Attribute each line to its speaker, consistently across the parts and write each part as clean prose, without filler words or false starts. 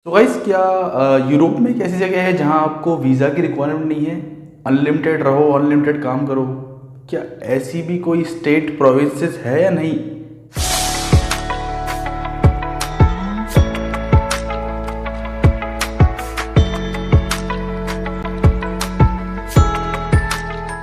Speaker 1: तो गाइस क्या यूरोप में एक ऐसी जगह है जहां आपको वीज़ा की रिक्वायरमेंट नहीं है। अनलिमिटेड रहो, अनलिमिटेड काम करो। क्या ऐसी भी कोई स्टेट प्रोविंसेस है या नहीं?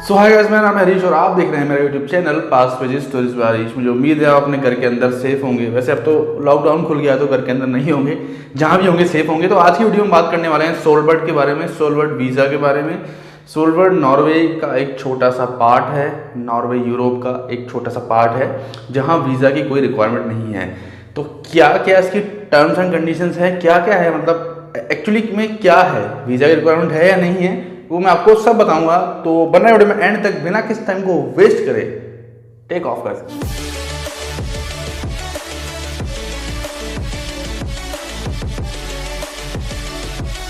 Speaker 1: सो हाय गाइस, मेरा नाम है हरीश और आप देख रहे हैं मेरा यूट्यूब चैनल पास पेजेस स्टोरीज बाय हरीश। मुझे उम्मीद है आप अपने घर के अंदर सेफ होंगे। वैसे अब तो लॉकडाउन खुल गया तो घर के अंदर नहीं होंगे, जहां भी होंगे सेफ होंगे। तो आज की वीडियो में बात करने वाले हैं सोलबर्ट के बारे में, सोलबर्ट वीज़ा के बारे में। सोलबर्ट नॉर्वे का एक छोटा सा पार्ट है, नॉर्वे यूरोप का एक छोटा सा पार्ट है जहाँ वीज़ा की कोई रिक्वायरमेंट नहीं है। तो क्या क्या इसकी टर्म्स एंड कंडीशंस है, क्या क्या है, मतलब एक्चुअली में क्या है, वीज़ा की रिक्वायरमेंट है या नहीं है, वो मैं आपको सब बताऊंगा। तो बना वीडियो में एंड तक, बिना किस टाइम को वेस्ट करे टेक ऑफ कर सकते हैं।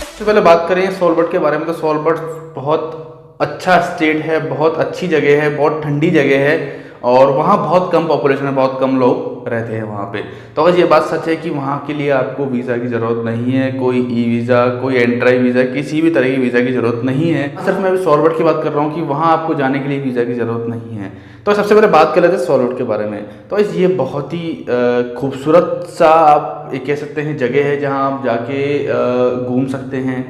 Speaker 1: सबसे पहले बात करें सोलबर्ट के बारे में, तो सोलबर्ट बहुत अच्छा स्टेट है, बहुत अच्छी जगह है, बहुत ठंडी जगह है और वहाँ बहुत कम पॉपुलेशन है, बहुत कम लोग रहते हैं वहाँ पे। तो अगर ये बात सच है कि वहाँ के लिए आपको वीज़ा की ज़रूरत नहीं है, कोई ई वीज़ा, कोई एंट्राई वीज़ा, किसी भी तरह की वीज़ा की ज़रूरत नहीं है। सिर्फ मैं अभी सोलबर्ट की बात कर रहा हूँ कि वहाँ आपको जाने के लिए वीज़ा की ज़रूरत नहीं है। तो सबसे पहले बात कर लेते हैं सोलबर्ट के बारे में। तो ये बहुत ही खूबसूरत सा आप ये कह सकते हैं जगह है जहाँ आप जाके घूम सकते हैं।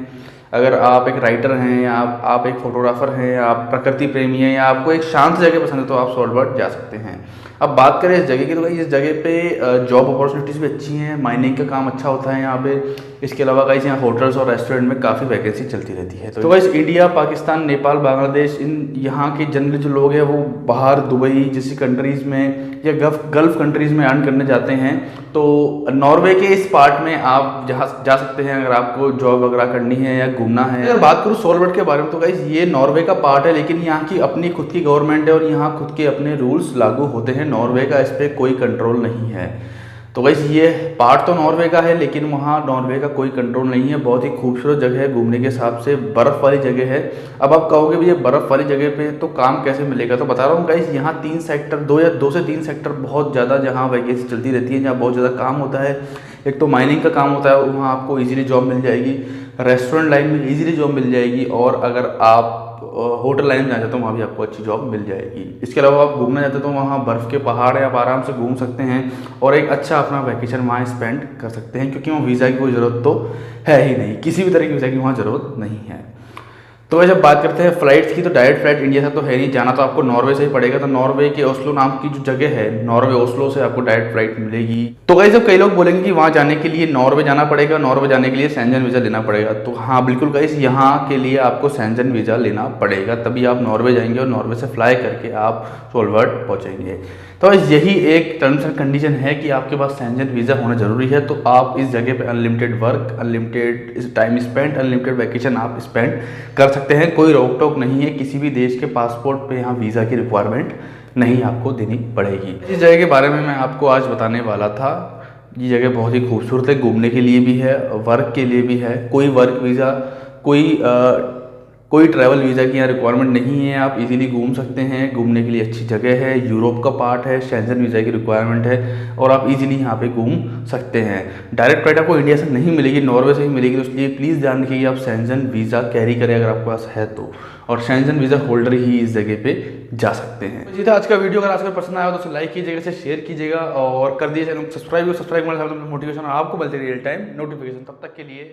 Speaker 1: अगर आप एक राइटर हैं या आप एक फोटोग्राफर हैं या आप प्रकृति प्रेमी हैं या आपको एक शांत जगह पसंद है तो आप सोलबर्ट जा सकते हैं। अब बात करें इस जगह की, तो भाई इस जगह पे जॉब अपॉर्चुनिटीज़ भी अच्छी हैं, माइनिंग का काम अच्छा होता है यहाँ पे। इसके अलावा कई यहाँ होटल्स और रेस्टोरेंट में काफ़ी वैकेंसी चलती रहती है। तो वैसे इंडिया, पाकिस्तान, नेपाल, बांग्लादेश, इन यहाँ के जनरली जो लोग हैं वो बाहर दुबई जैसी कंट्रीज़ में या गल्फ कंट्रीज़ में अर्न करने जाते हैं। तो नॉर्वे के इस पार्ट में आप जहाँ जा सकते हैं अगर आपको जॉब वगैरह करनी है या घूमना है। अगर बात करूँ सोलबर्ट के बारे में, तो गाइस ये नॉर्वे का पार्ट है, लेकिन यहाँ की अपनी खुद की गवर्नमेंट है और यहाँ खुद के अपने रूल्स लागू होते हैं। नॉर्वे का इस पर कोई कंट्रोल नहीं है। तो गाइस ये पार्ट तो नॉर्वे का है लेकिन वहाँ नॉर्वे का कोई कंट्रोल नहीं है। बहुत ही खूबसूरत जगह है घूमने के हिसाब से, बर्फ़ वाली जगह है। अब आप कहोगे भैया बर्फ़ वाली जगह पे तो काम कैसे मिलेगा, तो बता रहा हूँ गाइस, यहाँ 3 सेक्टर, दो से तीन सेक्टर बहुत ज़्यादा जहाँ वैकेंसी चलती रहती है, जहाँ बहुत ज़्यादा काम होता है। एक तो माइनिंग का काम होता है, वहाँ आपको ईजिली जॉब मिल जाएगी। रेस्टोरेंट लाइन में ईजिली जॉब मिल जाएगी और अगर आप होटल लाइन में जाना चाहते हो वहाँ भी आपको अच्छी जॉब मिल जाएगी। इसके अलावा आप घूमना चाहते हो तो वहाँ बर्फ़ के पहाड़ है, आप आराम से घूम सकते हैं और एक अच्छा अपना वैकेशन वहाँ स्पेंड कर सकते हैं, क्योंकि वहाँ वीज़ा की कोई ज़रूरत तो है ही नहीं, किसी भी तरह की वीज़ा की वहाँ ज़रूरत नहीं है। तो जब बात करते हैं फ़्लाइट्स की, तो डायरेक्ट फ़्लाइट इंडिया से तो है नहीं, जाना तो आपको नॉर्वे से ही पड़ेगा। तो नॉर्वे के ओस्लो नाम की जो जगह है, नॉर्वे ओस्लो से आपको डायरेक्ट फ़्लाइट मिलेगी। तो गाइस जब कई लोग बोलेंगे कि वहाँ जाने के लिए नॉर्वे जाना पड़ेगा, नॉर्वे जाने के लिए शेंजन वीज़ा लेना पड़ेगा, तो हाँ बिल्कुल गाइस, यहाँ के लिए आपको शेंजन वीज़ा लेना पड़ेगा, तभी आप नॉर्वे जाएंगे और नॉर्वे से फ्लाई करके आप सोलबर्ट पहुँचेंगे। तो यही एक टर्म्स एंड कंडीशन है कि आपके पास शेंजन वीज़ा होना ज़रूरी है। तो आप इस जगह पे unlimited work, unlimited time spend, unlimited vacation आप स्पेंड कर सकते हैं। कोई रोक टोक नहीं है, किसी भी देश के पासपोर्ट पे यहाँ वीज़ा की रिक्वायरमेंट नहीं आपको देनी पड़ेगी। इस जगह के बारे में मैं आपको आज बताने वाला था। ये जगह बहुत ही खूबसूरत है, घूमने के लिए भी है, वर्क के लिए भी है। कोई वर्क वीज़ा, कोई ट्रैवल वीज़ा की यहाँ रिक्वायरमेंट नहीं है, आप इजीली घूम सकते हैं। घूमने के लिए अच्छी जगह है, यूरोप का पार्ट है, शेंजन वीज़ा की रिक्वायरमेंट है और आप इजीली यहाँ पे घूम सकते हैं। डायरेक्ट फ्लाइट आपको इंडिया से नहीं मिलेगी, नॉर्वे से ही मिलेगी। तो इसलिए प्लीज़ ध्यान रखिए आप शेंजन वीज़ा कैरी करें अगर आपके पास है तो, और शेंजन वीज़ा होल्डर ही इस जगह पे जा सकते हैं। तो जी था आज का वीडियो, अगर आपको पसंद आया तो उसे लाइक कीजिएगा, इसे शेयर कीजिएगा और कर दिए चैनल को सब्सक्राइब करने मोटिवेशन और आपको मिलती है रियल टाइम नोटिफिकेशन। तब तक के लिए